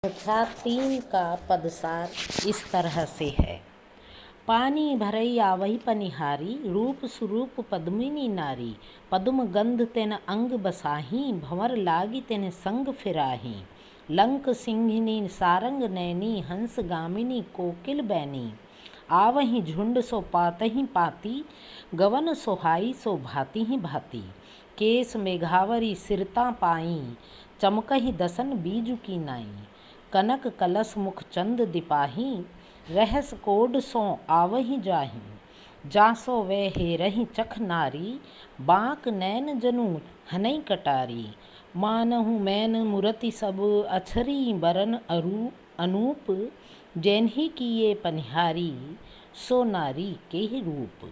संख्या 3 का पदसार इस तरह से है। पानी भरई आवही पनिहारी, रूप सुरूप पद्मिनी नारी। पदुम गंध तेन अंग बसाही, भंवर लागी तेन संग फिराही। लंक सिंहिनी सारंग नैनी, हंस गामिनी कोकिल बैनी। आवही झुंड सो पातही पाती, गवन सोहाई सो भांति ही भांति। केस मेघावरी सिरता पाई, चमकही दसन बीजु की नाई। कनक कलश मुख चंद दिपाही, रहस कोड सो आवही जाही। जासो वे हेरही चख नारी, बांक नैन जनु हनई कटारी। मानहु मैन मूरति सब, अछरी बरन अनूप। जैन्ही की ये पनिहारी, सो नारी के ही रूप।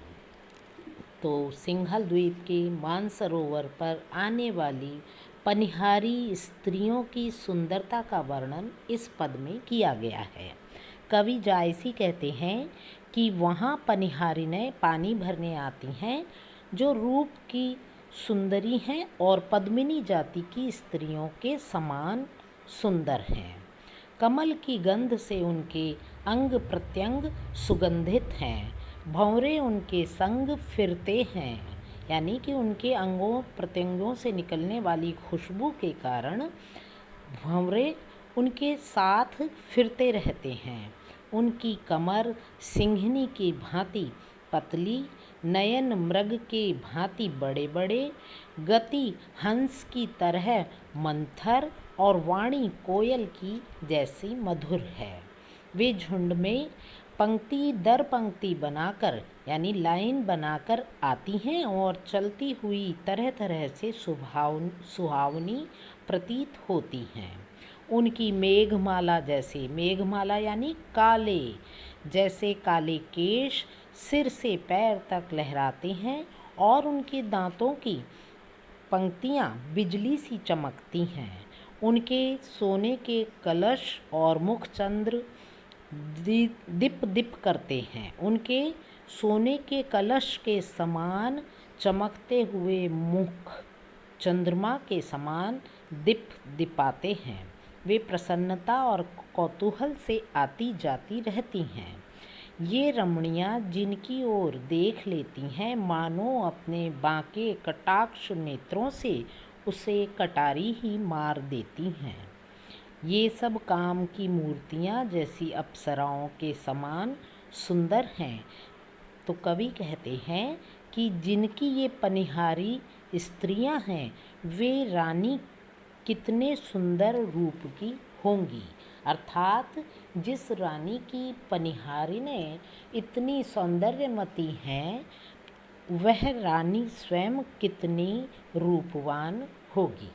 तो सिंघल द्वीप के मानसरोवर पर आने वाली पनिहारी स्त्रियों की सुंदरता का वर्णन इस पद में किया गया है। कवि जायसी कहते हैं कि वहाँ पनिहारिनें पानी भरने आती हैं जो रूप की सुंदरी हैं और पद्मिनी जाति की स्त्रियों के समान सुंदर हैं। कमल की गंध से उनके अंग प्रत्यंग सुगंधित हैं। भंवरे उनके संग फिरते हैं, यानी कि उनके अंगों प्रत्यंगों से निकलने वाली खुशबू के कारण भंवरे उनके साथ फिरते रहते हैं। उनकी कमर सिंहिनी की भांति पतली, नयन मृग के भांति बड़े बड़े, गति हंस की तरह मंथर और वाणी कोयल की जैसी मधुर है। वे झुंड में पंक्ति दर पंक्ति बनाकर यानी लाइन बनाकर आती हैं और चलती हुई तरह तरह से सुहावनी प्रतीत होती हैं। उनकी मेघमाला जैसे, मेघमाला यानी काले जैसे काले केश सिर से पैर तक लहराते हैं और उनके दांतों की पंक्तियां बिजली सी चमकती हैं। उनके सोने के कलश और मुख चंद्र दीप दीप करते हैं। उनके सोने के कलश के समान चमकते हुए मुख चंद्रमा के समान दीप दिपाते हैं। वे प्रसन्नता और कौतूहल से आती जाती रहती हैं। ये रमणियाँ जिनकी ओर देख लेती हैं, मानो अपने बांके कटाक्ष नेत्रों से उसे कटारी ही मार देती हैं। ये सब काम की मूर्तियाँ जैसी अप्सराओं के समान सुंदर हैं। तो कवि कहते हैं कि जिनकी ये पनिहारी स्त्रियां हैं, वे रानी कितने सुंदर रूप की होंगी। अर्थात जिस रानी की पनिहारिनें इतनी सौंदर्यमती हैं, वह रानी स्वयं कितनी रूपवान होगी।